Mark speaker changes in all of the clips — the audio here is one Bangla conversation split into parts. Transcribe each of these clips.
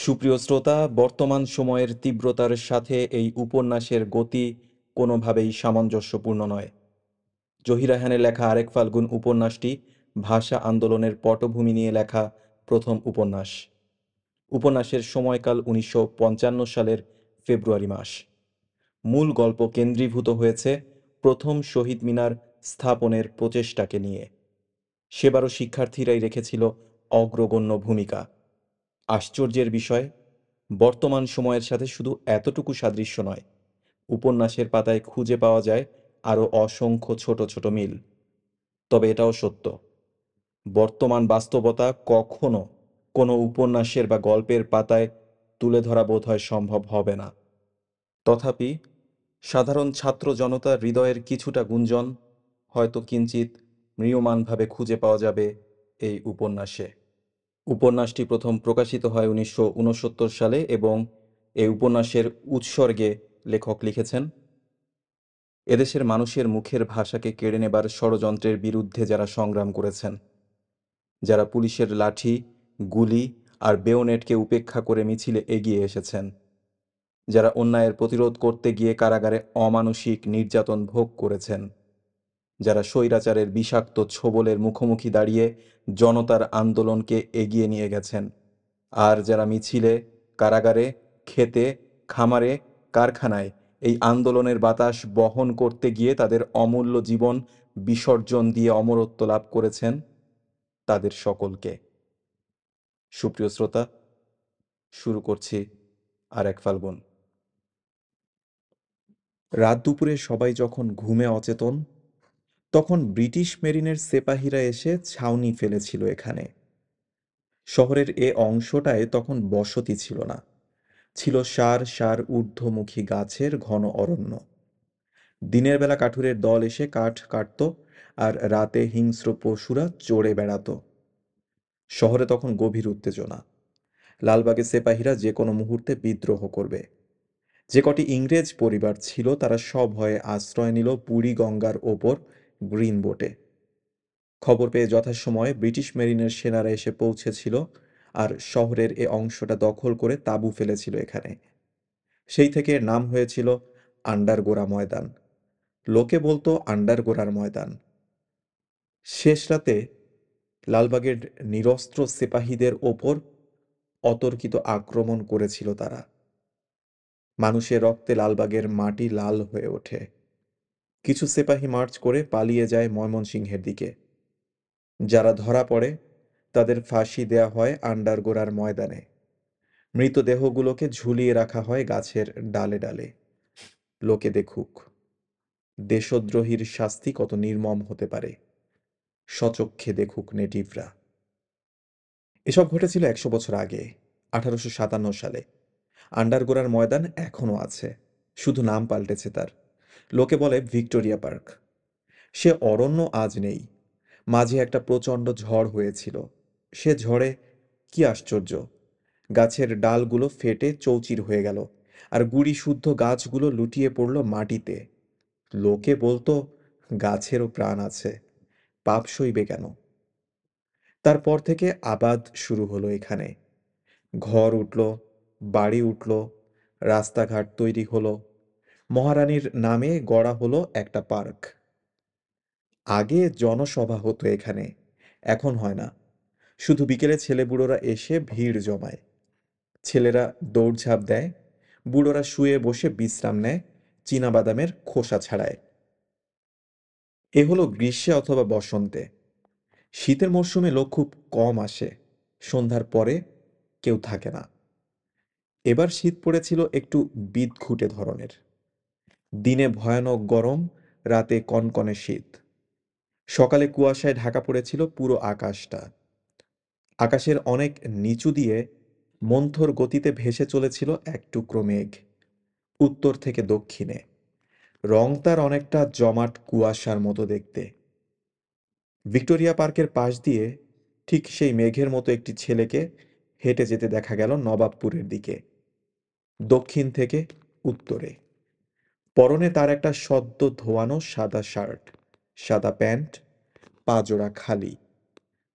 Speaker 1: সুপ্রিয় শ্রোতা, বর্তমান সময়ের তীব্রতার সাথে এই উপন্যাসের গতি কোনোভাবেই সামঞ্জস্যপূর্ণ নয়। জহির রায়হানের লেখা আরেক ফাল্গুন উপন্যাসটি ভাষা আন্দোলনের পটভূমি নিয়ে লেখা প্রথম উপন্যাস। উপন্যাসের সময়কাল 1955 সালের ফেব্রুয়ারি মাস। মূল গল্প কেন্দ্রীভূত হয়েছে প্রথম শহীদ মিনার স্থাপনের প্রচেষ্টাকে নিয়ে। সেবারও শিক্ষার্থীরাই রেখেছিল অগ্রগণ্য ভূমিকা। আশ্চর্যের বিষয়, বর্তমান সময়ের সাথে শুধু এতটুকু সাদৃশ্য নয়, উপন্যাসের পাতায় খুঁজে পাওয়া যায় আরও অসংখ্য ছোট ছোট মিল। তবে এটাও সত্য, বর্তমান বাস্তবতা কখনো কোনো উপন্যাসের বা গল্পের পাতায় তুলে ধরা বোধহয় সম্ভব হবে না। তথাপি সাধারণ ছাত্র জনতার হৃদয়ের কিছুটা গুঞ্জন হয়তো কিঞ্চিত ম্রিয়মাণভাবে খুঁজে পাওয়া যাবে এই উপন্যাসে। উপন্যাসটি প্রথম প্রকাশিত হয় 1969 সালে এবং এই উপন্যাসের উৎসর্গে লেখক লিখেছেন, এদেশের মানুষের মুখের ভাষাকে কেড়ে নেবার ষড়যন্ত্রের বিরুদ্ধে যারা সংগ্রাম করেছেন, যারা পুলিশের লাঠি, গুলি আর বেয়োনেটকে উপেক্ষা করে মিছিলে এগিয়ে এসেছেন, যারা অন্যায়ের প্রতিরোধ করতে গিয়ে কারাগারে অমানসিক নির্যাতন ভোগ করেছেন, যারা স্বৈরাচারের বিষাক্ত ছোবলের মুখোমুখি দাঁড়িয়ে জনতার আন্দোলনকে এগিয়ে নিয়ে গেছেন, আর যারা মিছিলে, কারাগারে, খেতে, খামারে, কারখানায় এই আন্দোলনের বাতাস বহন করতে গিয়ে তাদের অমূল্য জীবন বিসর্জন দিয়ে অমরত্ব লাভ করেছেন, তাদের সকলকে। সুপ্রিয় শ্রোতা, শুরু করছি আর এক ফাল্গুন। রাত দুপুরে সবাই যখন ঘুমে অচেতন, তখন ব্রিটিশ মেরিনের সিপাহীরা এসে ছাউনি ফেলেছিল এখানে। শহরের এ অংশটায় তখন বসতি ছিল না, ছিল সার সার ঊর্ধ্বমুখী গাছের ঘন অরণ্য। দিনের বেলা কাঠুরের দল এসে কাঠ কাটত, আর রাতে হিংস্র পশুরা চড়ে বেড়াত। শহরে তখন গভীর উত্তেজনা। লালবাগে সিপাহীরা যে কোনো মুহূর্তে বিদ্রোহ করবে। যে কটি ইংরেজ পরিবার ছিল তারা সভয়ে আশ্রয় নিল বুড়িগঙ্গার ওপর গ্রিন বোটে। খবর পেয়ে যথাসময়ে ব্রিটিশ মেরিনের সেনারা এসে পৌঁছেছিল আর শহরের এ অংশটা দখল করে তাঁবু ফেলেছিল এখানে। সেই থেকে এর নাম হয়েছিল আন্ডারগোরা ময়দান। লোকে বলতো আন্ডারগোরার ময়দান। শেষ রাতে লালবাগের নিরস্ত্র সিপাহীদের ওপর অতর্কিত আক্রমণ করেছিল তারা। মানুষের রক্তে লালবাগের মাটি লাল হয়ে ওঠে। কিছু সিপাহী মার্চ করে পালিয়ে যায় ময়মনসিংহের দিকে। যারা ধরা পড়ে তাদের ফাঁসি দেয়া হয় আন্ডারগোরার ময়দানে। মৃতদেহগুলোকে ঝুলিয়ে রাখা হয় গাছের ডালে ডালে। লোকে দেখুক দেশদ্রোহীর শাস্তি কত নির্মম হতে পারে, স্বচক্ষে দেখুক নেটিভরা। এসব ঘটেছিল 100 বছর আগে, 1857 সালে। আন্ডারগোরার ময়দান এখনো আছে, শুধু নাম পাল্টেছে তার। লোকে বলে ভিক্টোরিয়া পার্ক। সে অরণ্য আজ নেই। মাঝে একটা প্রচণ্ড ঝড় হয়েছিল। সে ঝড়ে কি আশ্চর্য, গাছের ডালগুলো ফেটে চৌচির হয়ে গেল, আর গুড়ি শুদ্ধ গাছগুলো লুটিয়ে পড়ল মাটিতে। লোকে বলতো গাছেরও প্রাণ আছে, পাপ সইবে কেন? তারপর থেকে আবাদ শুরু হলো এখানে। ঘর উঠল, বাড়ি উঠল, রাস্তাঘাট তৈরি হলো। মহারানীর নামে গড়া হলো একটা পার্ক। আগে জনসভা হতো এখানে, এখন হয় না। শুধু বিকেলে ছেলেবুড়োরা এসে ভিড় জমায়। ছেলেরা দৌড়ঝাঁপ দেয়, বুড়োরা শুয়ে বসে বিশ্রাম নেয়, চীনাবাদামের খোসা ছাড়ায়। এ হলো গ্রীষ্মে অথবা বসন্তে। শীতের মরশুমে লোক খুব কম আসে, সন্ধ্যার পরে কেউ থাকে না। এবার শীত পড়েছিল একটু বিদঘুটে ধরনের। দিনে ভয়ানক গরম, রাতে কনকনে শীত। সকালে কুয়াশায় ঢাকা পড়েছিল পুরো আকাশটা। আকাশের অনেক নিচু দিয়ে মন্থর গতিতে ভেসে চলেছিল এক টুকরো মেঘ, উত্তর থেকে দক্ষিণে। রং তার অনেকটা জমাট কুয়াশার মতো দেখতে। ভিক্টোরিয়া পার্কের পাশ দিয়ে ঠিক সেই মেঘের মতো একটি ছেলেকে হেঁটে যেতে দেখা গেল নবাবপুরের দিকে, দক্ষিণ থেকে উত্তরে। পরনে তার একটা সদ্য ধোয়ানো সাদা শার্ট, সাদা প্যান্ট, পা জোড়া খালি,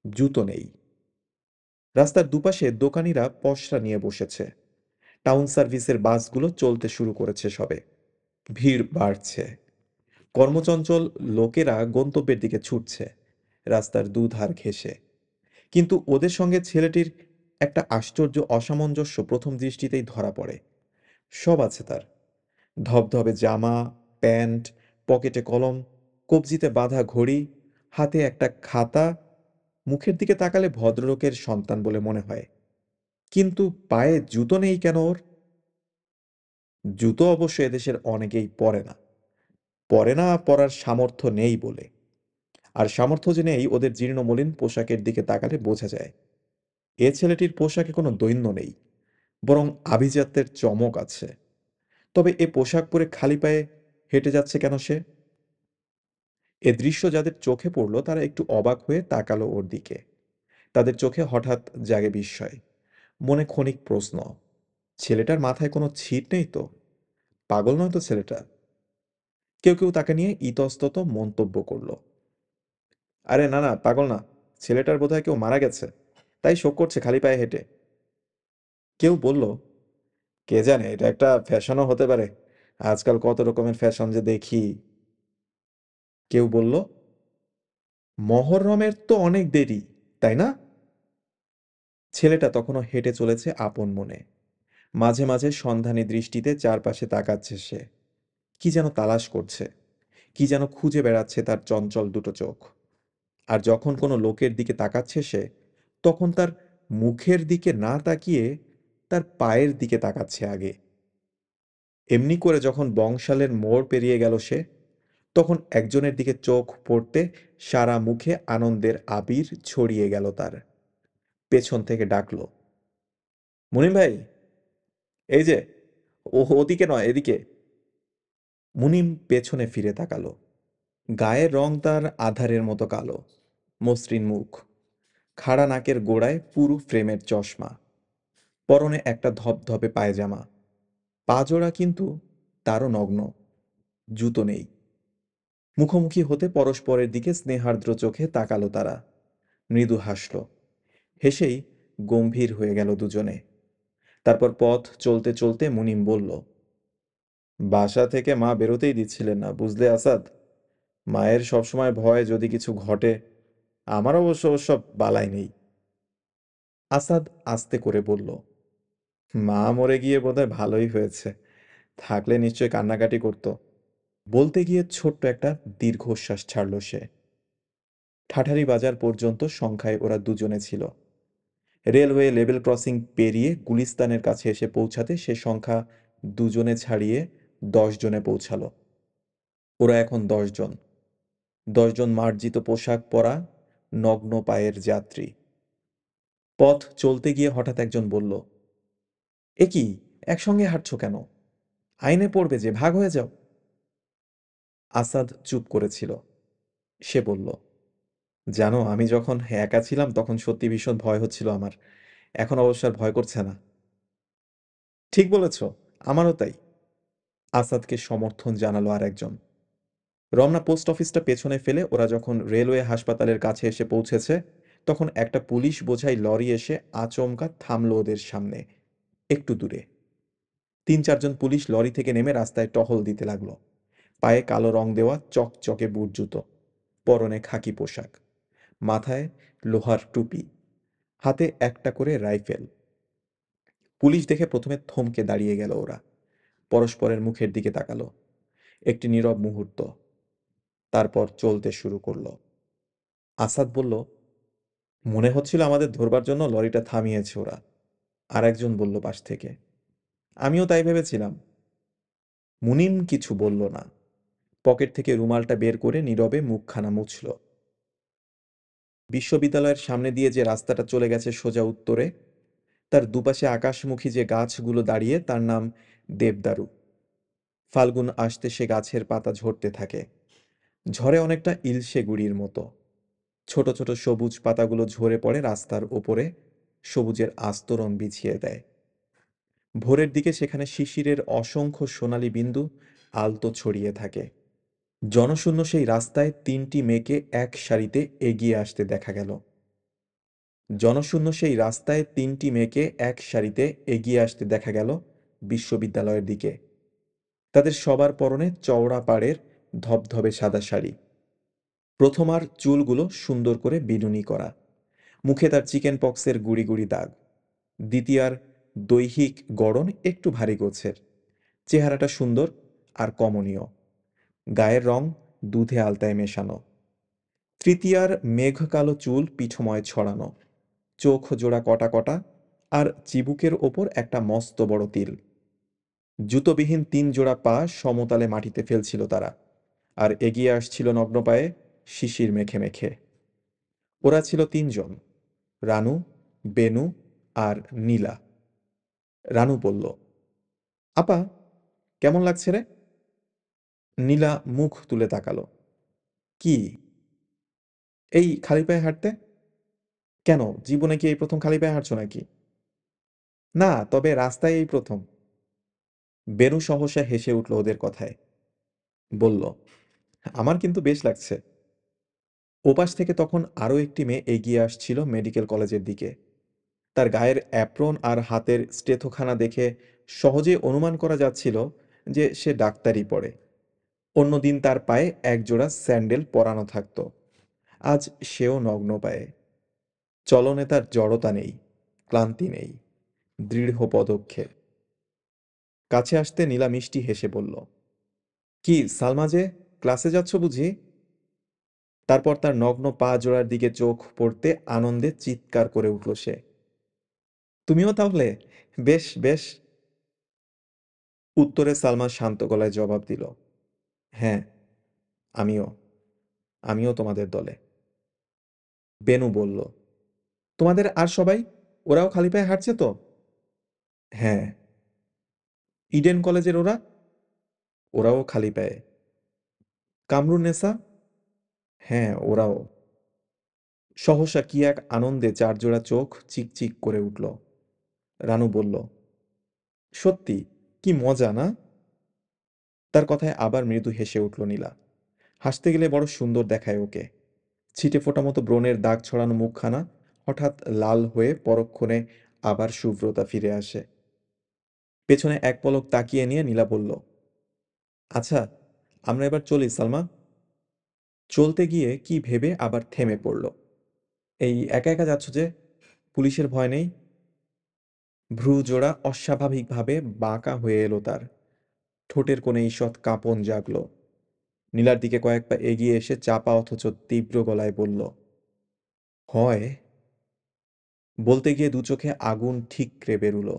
Speaker 1: জুতো নেই। রাস্তার দুপাশে দোকানিরা পসরা নিয়ে বসেছে। টাউন সার্ভিসের বাসগুলো চলতে শুরু করেছে সবে। ভিড় বাড়ছে। কর্মচঞ্চল লোকেরা গন্তব্যের দিকে ছুটছে, রাস্তার দুধার ঘেঁষে। কিন্তু ওদের সঙ্গে ছেলেটির একটা আশ্চর্য অসামঞ্জস্য প্রথম দৃষ্টিতেই ধরা পড়ে। সব আছে তার। ধবধবে জামা, প্যান্ট, পকেটে কলম, কবজিতে বাঁধা ঘড়ি, হাতে একটা খাতা। মুখের দিকে তাকালে ভদ্রলোকের সন্তান বলে মনে হয়। কিন্তু পায়ে জুতো নেই কেন ওর? জুতো অবশ্য এদেশের অনেকেই পরে না। পরে না, পরার সামর্থ্য নেই বলে। আর সামর্থ্য যে নেই ওদের জীর্ণ মলিন পোশাকের দিকে তাকালে বোঝা যায়। এ ছেলেটির পোশাকে কোনো দৈন্য নেই, বরং আভিজাত্যের চমক আছে। তবে এ পোশাক পরে খালি পায়ে হেঁটে যাচ্ছে কেন সে? এ দৃশ্য যাদের চোখে পড়ল তারা একটু অবাক হয়ে তাকালো ওর দিকে। তাদের চোখে হঠাৎ জাগে বিস্ময়, মনে ক্ষণিক প্রশ্ন। ছেলেটার মাথায় কোনো ছিট নেই তো? পাগল নয় তো ছেলেটা? কেউ কেউ তাকে নিয়ে ইতস্তত মন্তব্য করল। আরে না না, পাগল না। ছেলেটার বোধহয় কেউ মারা গেছে, তাই শোক করছে খালি পায়ে হেঁটে। কেউ বলল, কে জানে, এটা একটা ফ্যাশনও হতে পারে। আজকাল কত রকমের ফ্যাশন যে দেখি। কেউ বলল, মহররমের তো অনেক দেরি, তাই না? ছেলেটা তখনও হেঁটে চলেছে আপন মনে। মাঝে মাঝে সন্ধানী দৃষ্টিতে চারপাশে তাকাচ্ছে সে। কি যেন তালাশ করছে, কি যেন খুঁজে বেড়াচ্ছে তার চঞ্চল দুটো চোখ। আর যখন কোনো লোকের দিকে তাকাচ্ছে সে, তখন তার মুখের দিকে না তাকিয়ে তার পায়ের দিকে তাকাচ্ছে আগে। এমনি করে যখন বংশালের মোড় পেরিয়ে গেল সে, তখন একজনের দিকে চোখ পড়তে সারা মুখে আনন্দের আবির ছড়িয়ে গেল তার। পেছন থেকে ডাকলো, মুনিম ভাই, এই যে, ও ওদিকে নয়, এদিকে। মুনিম পেছনে ফিরে তাকালো। গায়ের রং তার আধারের মতো কালো। মসৃণ মুখ, খাড়া নাকের গোড়ায় পুরু ফ্রেমের চশমা, পরনে একটা ধপধপে পায়জামা। পাজোড়া কিন্তু তারও নগ্ন, জুতো নেই। মুখোমুখি হতে পরস্পরের দিকে স্নেহার্দ্র চোখে তাকালো তারা। মৃদু হাসল। হেসেই গম্ভীর হয়ে গেল দুজনে। তারপর পথ চলতে চলতে মুনিম বলল, বাসা থেকে মা বেরোতেই দিচ্ছিলেন না, বুঝলে আসাদ? মায়ের সবসময় ভয় যদি কিছু ঘটে। আমার অবশ্য ওসব বালাই নেই। আসাদ আস্তে করে বলল, মা মরে গিয়ে বোধহয় ভালোই হয়েছে, থাকলে নিশ্চয় কান্নাকাটি করতো। বলতে গিয়ে ছোট্ট একটা দীর্ঘশ্বাস ছাড়ল সে। ঠাঠারি বাজার পর্যন্ত সংখ্যায় ওরা দুজনে ছিল। রেলওয়ে লেভেল ক্রসিং পেরিয়ে গুলিস্তানের কাছে এসে পৌঁছাতে সে সংখ্যা দুজনে ছাড়িয়ে 10 জনে পৌঁছালো। ওরা এখন 10 জন। 10 জন মার্জিত পোশাক পরা নগ্ন পায়ের যাত্রী। পথ চলতে গিয়ে হঠাৎ একজন বলল, এ কি, একসঙ্গে হাঁটছো কেন? আইনে পড়বে যে, ভাগ হয়ে যাও। আসাদ চুপ করেছিল। সে বলল, জানো, আমি যখন একা ছিলাম তখন সত্যি ভীষণ ভয় হচ্ছিল আমার। এখন অবশ্য আর ভয় করছে না। ঠিক বলেছ, আমারও তাই। আসাদকে সমর্থন জানালো আর একজন। রমনা পোস্ট অফিসটা পেছনে ফেলে ওরা যখন রেলওয়ে হাসপাতালের কাছে এসে পৌঁছেছে, তখন একটা পুলিশ বোঝাই লরি এসে আচমকা থামলো ওদের সামনে, একটু দূরে। 3-4 জন পুলিশ লরি থেকে নেমে রাস্তায় টহল দিতে লাগলো। পায়ে কালো রং দেওয়া চকচকে বুট জুতো, পরনে খাকি পোশাক, মাথায় লোহার টুপি, হাতে একটা করে রাইফেল। পুলিশ দেখে প্রথমে থমকে দাঁড়িয়ে গেল ওরা। পরস্পরের মুখের দিকে তাকালো। একটি নীরব মুহূর্ত। তারপর চলতে শুরু করলো। আসাদ বলল, মনে হচ্ছিল আমাদের ধরবার জন্য লরিটা থামিয়েছে ওরা। আর একজন বলল পাশ থেকে, আমিও তাই ভেবেছিলাম। মুনিম কিছু বলল না। পকেট থেকে রুমালটা বের করে নীরবে মুখখানা মুছল। বিশ্ববিদ্যালয়ের সামনে দিয়ে যে রাস্তাটা চলে গেছে সোজা উত্তরে, তার দুপাশে আকাশমুখী যে গাছগুলো দাঁড়িয়ে, তার নাম দেবদারু। ফাল্গুন আসতে সে গাছের পাতা ঝরতে থাকে। ঝরে অনেকটা ইলশে গুড়ির মতো। ছোট ছোট সবুজ পাতাগুলো ঝরে পড়ে রাস্তার ওপরে, সবুজের আস্তরণ বিছিয়ে দেয়। ভোরের দিকে সেখানে শিশিরের অসংখ্য সোনালি বিন্দু আলতো ছড়িয়ে থাকে। জনশূন্য সেই রাস্তায় 3টি মেয়েকে এক সারিতে এগিয়ে আসতে দেখা গেল। জনশূন্য সেই রাস্তায় ৩টি মেয়েকে এক সারিতে এগিয়ে আসতে দেখা গেল বিশ্ববিদ্যালয়ের দিকে। তাদের সবার পরনে চওড়া পাড়ের ধবধবে সাদা শাড়ি। প্রথমার চুলগুলো সুন্দর করে বিনুনি করা, মুখে তার চিকেন পক্সের গুড়ি গুড়ি দাগ। দ্বিতীয়ার দৈহিক গড়ন একটু ভারী গোছের, চেহারাটা সুন্দর আর কমনীয়, গায়ের রং দুধে আলতায় মেশানো। তৃতীয়ার মেঘ কালো চুল পিঠময় ছড়ানো, চোখ জোড়া কটা কটা, আর চিবুকের ওপর একটা মস্ত বড় তিল। জুতোবিহীন ৩ জোড়া পা সমতলে মাটিতে ফেলছিল তারা, আর এগিয়ে আসছিল নগ্ন পায়ে শিশির মেখে মেখে। ওরা ছিল ৩ জন, রানু, বেনু আর নীলা। রানু বলল, আপা, কেমন লাগছে রে? নীলা মুখ তুলে তাকালো। কি? এই খালি পায়ে হাঁটতে? কেন, জীবনে কি এই প্রথম খালি পায়ে হাঁটছো নাকি? না, তবে রাস্তায় এই প্রথম। বেনু সহসা হেসে উঠল ওদের কথায়। বলল, আমার কিন্তু বেশ লাগছে। ওপাশ থেকে তখন আরও একটি মেয়ে এগিয়ে আসছিল মেডিকেল কলেজের দিকে। তার গায়ের অ্যাপ্রন আর হাতের স্টেথোখানা দেখে সহজে অনুমান করা যাচ্ছিল যে সে ডাক্তারি পড়ে। অন্যদিন তার পায়ে একজোড়া স্যান্ডেল পরানো থাকত, আজ সেও নগ্ন পায়ে। চলনে তার জড়তা নেই, ক্লান্তি নেই, দৃঢ় পদক্ষেপ। কাছে আসতে নীলা মিষ্টি হেসে বলল, কি সালমা যে, ক্লাসে যাচ্ছ বুঝি? তারপর তার নগ্ন পা জোড়ার দিকে চোখ পড়তে আনন্দে চিৎকার করে উঠল সে। তুমিও তাহলে? বেশ বেশ। উত্তরে সালমা শান্ত গলায় জবাব দিল, হ্যাঁ, আমিও, আমিও তোমাদের দলে। বেনু বলল, তোমাদের আর সবাই, ওরাও খালি পায়ে হাঁটছে তো? হ্যাঁ। ইডেন কলেজের ওরা? ওরাও খালি পায়ে। কামরুন্নেসা? হ্যাঁ, ওরাও। সহসা কি এক আনন্দে চারজোড়া চোখ চিকচিক করে উঠল। রানু বলল, সত্যি, কি মজা না? তার কথায় আবার মৃদু হেসে উঠল নীলা। হাসতে গেলে বড় সুন্দর দেখায় ওকে। ছিটে ফোটা মতো ব্রণের দাগ ছড়ানো মুখখানা হঠাৎ লাল হয়ে পরক্ষণে আবার শুভ্রতা ফিরে আসে। পেছনে এক পলক তাকিয়ে নিয়ে নীলা বলল, আচ্ছা, আমরা এবার চলি সালমা। চলতে গিয়ে কি ভেবে আবার থেমে পড়ল। এই একা একা যাচ্ছ যে, পুলিশের ভয় নেই? ভ্রু জোড়া অস্বাভাবিকভাবে বাঁকা হয়ে এলো তার। ঠোঁটের কোণে ঈষৎ কাঁপন জাগল। নীলার দিকে কয়েক পা এগিয়ে এসে চাপা অথচ তীব্র গলায় বলল, হয়। বলতে গিয়ে দু চোখে আগুন ঠিকরে বেরুল।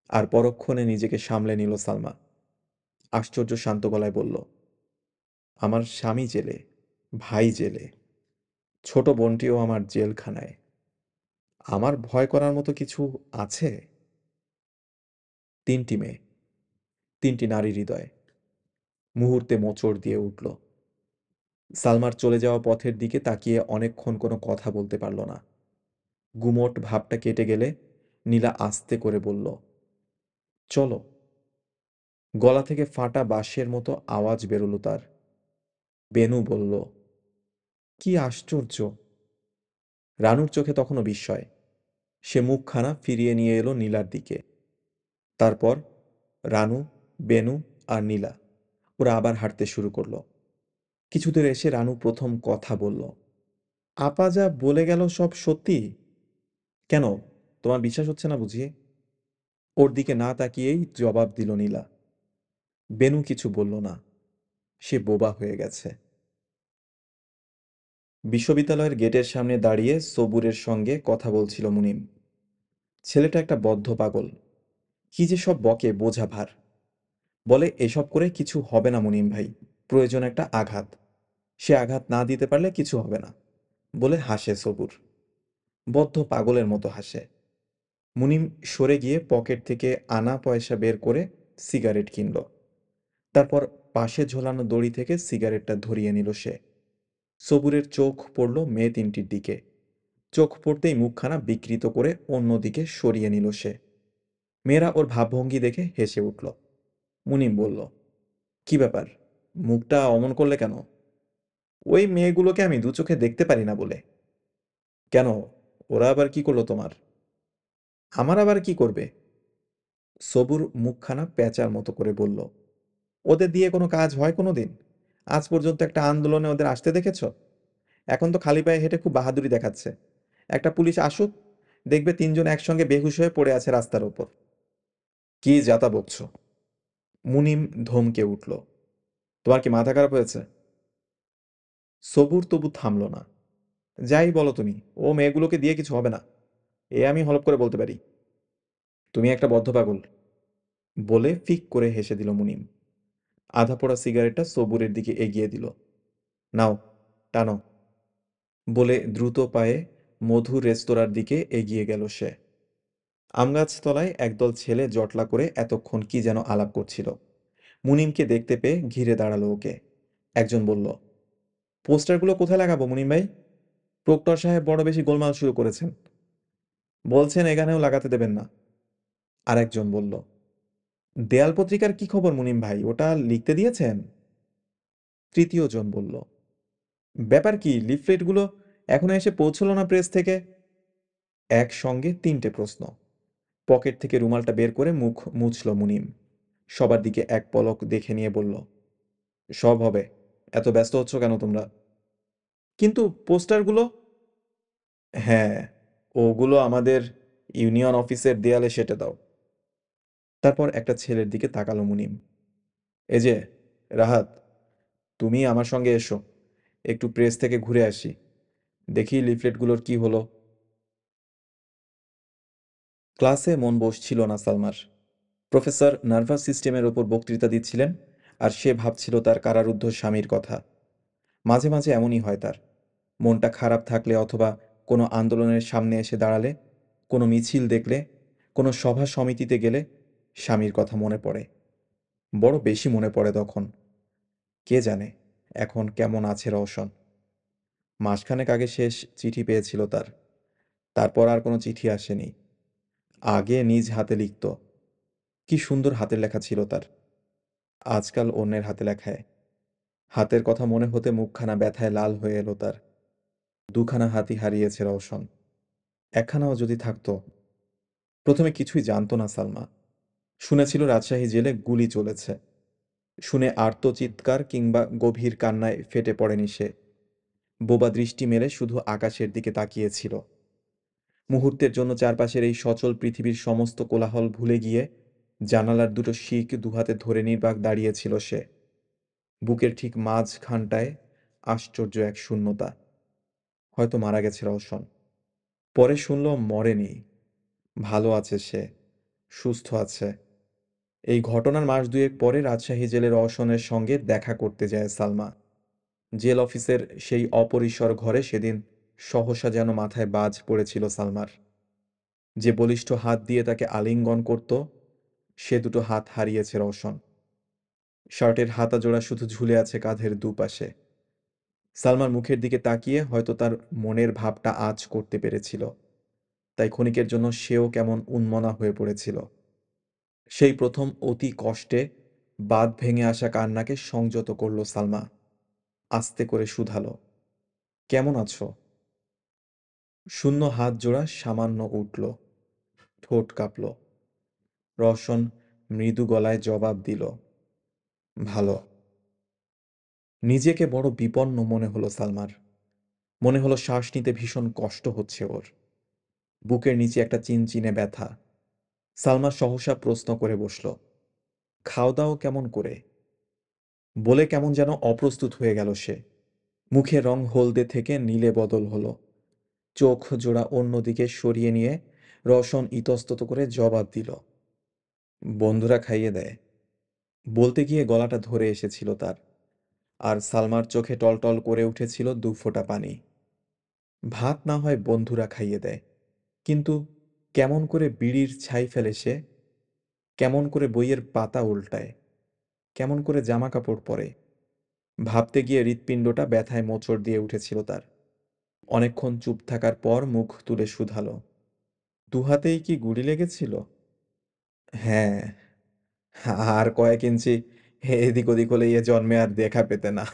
Speaker 1: আর পরক্ষণে নিজেকে সামলে নিল সালমা। আশ্চর্য শান্ত গলায় বলল, আমার স্বামী জেলে, ভাই জেলে, ছোট বোনটিও আমার জেলখানায়। আমার ভয় করার মতো কিছু আছে? ৩টি মেয়ে, ৩টি নারী হৃদয়। মুহূর্তে মোচড় দিয়ে উঠল। সালমার চলে যাওয়া পথের দিকে তাকিয়ে অনেকক্ষণ কোনো কথা বলতে পারল না। গুমোট ভাবটা কেটে গেলে নীলা আস্তে করে বলল, চলো। গলা থেকে ফাটা বাঁশের মতো আওয়াজ বেরোলো তার। বেনু বলল, কি আশ্চর্য! রানুর চোখে তখনও বিস্ময়। সে মুখখানা ফিরিয়ে নিয়ে এলো নীলার দিকে। তারপর রানু, বেনু আর নীলা, ওরা আবার হাঁটতে শুরু করলো। কিছু দূর এসে রানু প্রথম কথা বলল, আপা যা বলে গেল সব সত্যি? কেন, তোমার বিশ্বাস হচ্ছে না বুঝি? ওর দিকে না তাকিয়েই জবাব দিল নীলা। বেনু কিছু বলল না, সে বোবা হয়ে গেছে। বিশ্ববিদ্যালয়ের গেটের সামনে দাঁড়িয়ে সবুরের সঙ্গে কথা বলছিল মুনিম। ছেলেটা একটা বদ্ধ পাগল, কি যে সব বকে বোঝা ভার। বলে, এসব করে কিছু হবে না মুনিম ভাই, প্রয়োজন একটা আঘাত। সে আঘাত না দিতে পারলে কিছু হবে না বলে হাসে সবুর, বদ্ধ পাগলের মতো হাসে। মুনিম সরে গিয়ে পকেট থেকে আনা পয়সা বের করে সিগারেট কিনল। তারপর পাশে ঝোলানো দড়ি থেকে সিগারেটটা ধরিয়ে নিল সে। সবুরের চোখ পড়ল মেয়ে ৩টির দিকে। চোখ পড়তেই মুখখানা বিকৃত করে অন্যদিকে সরিয়ে নিল সে। মেয়েরা ওর ভাবভঙ্গি দেখে হেসে উঠল। মুনিম বলল, কি ব্যাপার, মুখটা অমন করলে কেন? ওই মেয়েগুলোকে আমি দু চোখে দেখতে পারি না বলে। কেন, ওরা আবার কি করলো তোমার? আমার আবার কি করবে? সবুর মুখখানা প্যাঁচার মতো করে বলল, ওদের দিয়ে কোনো কাজ হয় কোনো দিন? আজ পর্যন্ত একটা আন্দোলনে ওদের আসতে দেখেছ? এখন তো খালি পায়ে হেঁটে খুব বাহাদুরি দেখাচ্ছে। একটা পুলিশ আসুক, দেখবে তিনজন একসঙ্গে বেহুশ হয়ে পড়ে আছে রাস্তার ওপর। কি যাতা বকছ? মুনিম ধমকে উঠল। তোমার কি মাথা খারাপ হয়েছে? সবুর তবু থামল না। যাই বলো তুমি, ও মেয়েগুলোকে দিয়ে কিছু হবে না, এ আমি হলপ করে বলতে পারি। তুমি একটা বদ্ধপাগল, বলে ফিক করে হেসে দিল মুনিম। আধা পোড়া সিগারেটটা সবুরের দিকে এগিয়ে দিল। নাও, টানো, বলে দ্রুত পায়ে মধুর রেস্তোরাঁর দিকে এগিয়ে গেল সে। আমগাছ তলায় একদল ছেলে জটলা করে এতক্ষণ কি যেন আলাপ করছিল। মুনিমকে দেখতে পেয়ে ঘিরে দাঁড়ালো ওকে। একজন বলল, পোস্টারগুলো কোথায় লাগাবো মুনিম ভাই? প্রক্টর সাহেব বড় বেশি গোলমাল শুরু করেছেন, বলছেন এখানেও লাগাতে দেবেন না। আর একজন বলল, দেয়াল পত্রিকার কি খবর মুনিম ভাই, ওটা লিখতে দিয়েছেন? তৃতীয় জন বলল, ব্যাপার কি, লিফলেটগুলো এখনো এসে পৌঁছলো না প্রেস থেকে? একসঙ্গে তিনটে প্রশ্ন। পকেট থেকে রুমালটা বের করে মুখ মুছল মুনিম। সবার দিকে এক পলক দেখে নিয়ে বলল, সব হবে, এত ব্যস্ত হচ্ছ কেন তোমরা? কিন্তু পোস্টারগুলো? হ্যাঁ, ওগুলো আমাদের ইউনিয়ন অফিসের দেয়ালে সেঁটে দাও। তারপর একটা ছেলের দিকে তাকালো মুনিম। এ যে রাহাত, তুমি আমার সঙ্গে এসো, একটু প্রেস থেকে ঘুরে আসি, দেখি লিফলেটগুলোর কি হলো। ক্লাসে মন বসছিল না সালমার। প্রফেসর নার্ভাস সিস্টেমের ওপর বক্তৃতা দিচ্ছিলেন, আর সে ভাবছিল তার কারারুদ্ধ স্বামীর কথা। মাঝে মাঝে এমনই হয় তার। মনটা খারাপ থাকলে অথবা কোনো আন্দোলনের সামনে এসে দাঁড়ালে, কোনো মিছিল দেখলে, কোনো সভা সমিতিতে গেলে স্বামীর কথা মনে পড়ে। বড় বেশি মনে পড়ে তখন। কে জানে এখন কেমন আছে রওশন। মাসখানেক আগে শেষ চিঠি পেয়েছিল তার, তারপর আর কোনো চিঠি আসেনি। আগে নিজ হাতে লিখত, কি সুন্দর হাতের লেখা ছিল তার। আজকাল অন্যের হাতে লেখায়। হাতের কথা মনে হতে মুখখানা ব্যথায় লাল হয়ে এলো তার। দুখানা হাতই হারিয়েছে রওশন। একখানাও যদি থাকতো। প্রথমে কিছুই জানতো না সালমা। শুনেছিল রাজশাহী জেলে গুলি চলেছে। শুনে আর্তচিৎকার কিংবা গভীর কান্নায় ফেটে পড়েনি সে। বোবা দৃষ্টি মেলে শুধু আকাশের দিকে তাকিয়েছিল। মুহূর্তের জন্য চারপাশের এই সচল পৃথিবীর সমস্ত কোলাহল ভুলে গিয়ে জানালার দুটো শিক দুহাতে ধরে নির্বাক দাঁড়িয়েছিল সে। বুকের ঠিক মাঝখানটায় আশ্চর্য এক শূন্যতা। হয়তো মারা গেছে রওশন। পরে শুনল মরেনি, ভালো আছে সে, সুস্থ আছে। এই ঘটনার মাস দুয়েক পরে রাজশাহী জেলের রওশনের সঙ্গে দেখা করতে যায় সালমা। জেল অফিসের সেই অপরিসর ঘরে সেদিন সহসা যেন মাথায় বাজ পড়েছিল সালমার। যে বলিষ্ঠ হাত দিয়ে তাকে আলিঙ্গন করত, সে দুটো হাত হারিয়েছে রওশন। শার্টের হাতা জোড়া শুধু ঝুলে আছে কাঁধের দুপাশে। সালমার মুখের দিকে তাকিয়ে হয়তো তার মনের ভাবটা আঁচ করতে পেরেছিল, তাই ক্ষণিকের জন্য সেও কেমন উন্মনা হয়ে পড়েছিল। সেই প্রথম অতি কষ্টে বাঁধ ভেঙে আসা কান্নাকে সংযত করল সালমা। আস্তে করে শুধালো, কেমন আছো? শূন্য হাত জোড়া সামান্য উঠল, ঠোঁট কাঁপল। রওশন মৃদু গলায় জবাব দিল, ভালো। নিজেকে বড় বিপন্ন মনে হলো সালমার। মনে হলো শ্বাস নিতে ভীষণ কষ্ট হচ্ছে ওর। বুকের নিচে একটা চিনচিনে ব্যথা। সালমা সহসা প্রশ্ন করে বসল, খাও দাও কেমন করে? বলে কেমন যেন অপ্রস্তুত হয়ে গেল সে। মুখের রং হলদে থেকে নীলে বদল হলো। চোখ জোড়া অন্যদিকে সরিয়ে নিয়ে রওশন ইতস্তত করে জবাব দিল, বন্ধুরা খাইয়ে দেয়। বলতে গিয়ে গলাটা ধরে এসেছিল তার, আর সালমার চোখে টলটল করে উঠেছিল দু ফোঁটা পানি। ভাত না হয় বন্ধুরা খাইয়ে দেয়, কিন্তু কেমন করে বিড়ির ছাই ফেলে সে, কেমন করে বইয়ের পাতা উল্টায়, কেমন করে জামা কাপড় পরে। ভাবতে গিয়ে হৃৎপিণ্ডটা ব্যথায় মোচড় দিয়ে উঠেছিল তার। অনেকক্ষণ চুপ থাকার পর মুখ তুলে শুধালো, দুহাতেই কি গুলি লেগেছিল? হ্যাঁ, আর কয়েক ইঞ্চি এদিক ওদিক হলে এ জন্মে আর দেখা পেতে না।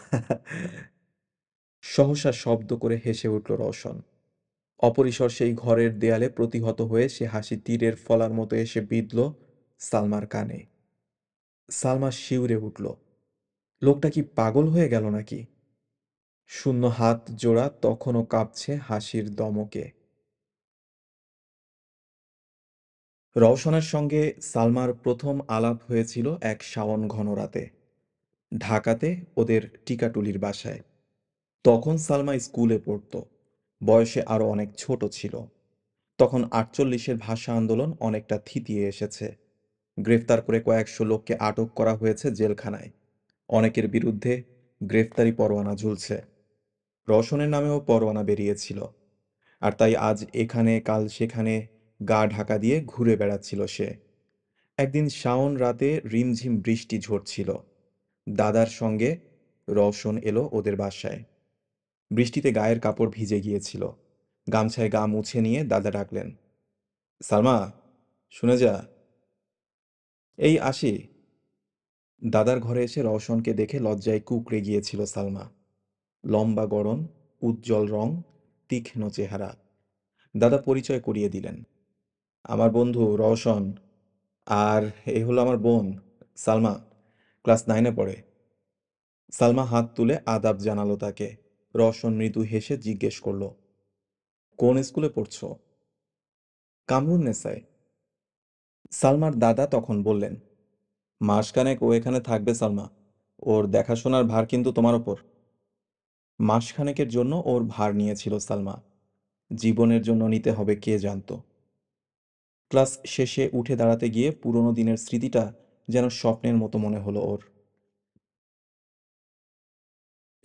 Speaker 1: সহসা শব্দ করে হেসে উঠল রওশন। অপরিসর সেই ঘরের দেয়ালে প্রতিহত হয়ে সে হাসি তীরের ফলার মতো এসে বিঁধল সালমার কানে। সালমা শিউরে উঠল। লোকটা কি পাগল হয়ে গেল নাকি? শূন্য হাত জোড়া তখনও কাঁপছে হাসির দমকে। রওশনের সঙ্গে সালমার প্রথম আলাপ হয়েছিল এক শাওন ঘন রাতে, ঢাকাতে ওদের টিকাটুলির বাসায়। তখন সালমা স্কুলে পড়তো, বয়সে আরো অনেক ছোট ছিল। তখন ৪৮-এর ভাষা আন্দোলন অনেকটা থিতিয়ে এসেছে। গ্রেফতার করে কয়েকশো লোককে আটক করা হয়েছে জেলখানায়। অনেকের বিরুদ্ধে গ্রেফতারি পরোয়ানা ঝুলছে। রওশনের নামেও পরোয়ানা বেরিয়েছিল। আর তাই আজ এখানে কাল সেখানে গা ঢাকা দিয়ে ঘুরে বেড়াচ্ছিল সে। একদিন শাওন রাতে রিমঝিম বৃষ্টি ঝরছিল। দাদার সঙ্গে রওশন এলো ওদের বাসায়। বৃষ্টিতে গায়ের কাপড় ভিজে গিয়েছিল। গামছায় গা মুছে নিয়ে দাদা ডাকলেন, সালমা, শুনে যা। এই আসি। দাদার ঘরে এসে রওশনকে দেখে লজ্জায় কুঁকড়ে গিয়েছিল সালমা। লম্বা গড়ন, উজ্জ্বল রং, তীক্ষ্ণ চেহারা। দাদা পরিচয় করিয়ে দিলেন, আমার বন্ধু রওশন। আর এ হলো আমার বোন সালমা, ক্লাস 9-এ পড়ে। সালমা হাত তুলে আদাব জানালো তাকে। রওশন মৃদু হেসে জিজ্ঞেস করলো, কোন স্কুলে পড়ছো? কামরুন্নেসায়। সালমার দাদা তখন বললেন, মাসখানেক ও এখানে থাকবে সালমা, ওর দেখাশোনার ভার কিন্তু তোমার ওপর। মাসখানেকের জন্য ওর ভার নিয়েছিল সালমা। জীবনের জন্য নিতে হবে কে জানতো। ক্লাস শেষে উঠে দাঁড়াতে গিয়ে পুরোনো দিনের স্মৃতিটা যেন স্বপ্নের মতো মনে হলো ওর।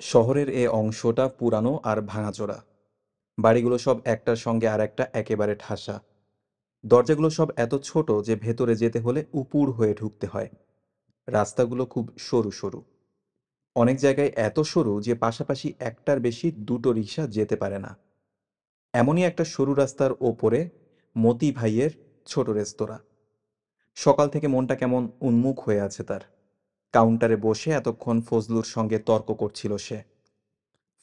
Speaker 1: শহরের এ অংশটা পুরানো আর ভাঙাচোরা। বাড়িগুলো সব একটার সঙ্গে আর একটা একেবারে ঠাসা। দরজাগুলো সব এত ছোট যে ভেতরে যেতে হলে উপুড় হয়ে ঢুকতে হয়। রাস্তাগুলো খুব সরু সরু। অনেক জায়গায় এত সরু যে পাশাপাশি একটার বেশি দুটো রিকশা যেতে পারে না। এমনই একটা সরু রাস্তার ওপরে মতি ভাইয়ের ছোট রেস্তোরাঁ। সকাল থেকে মনটা কেমন উন্মুখ হয়ে আছে তার। কাউন্টারে বসে এতক্ষণ ফজলুর সঙ্গে তর্ক করছিল সে।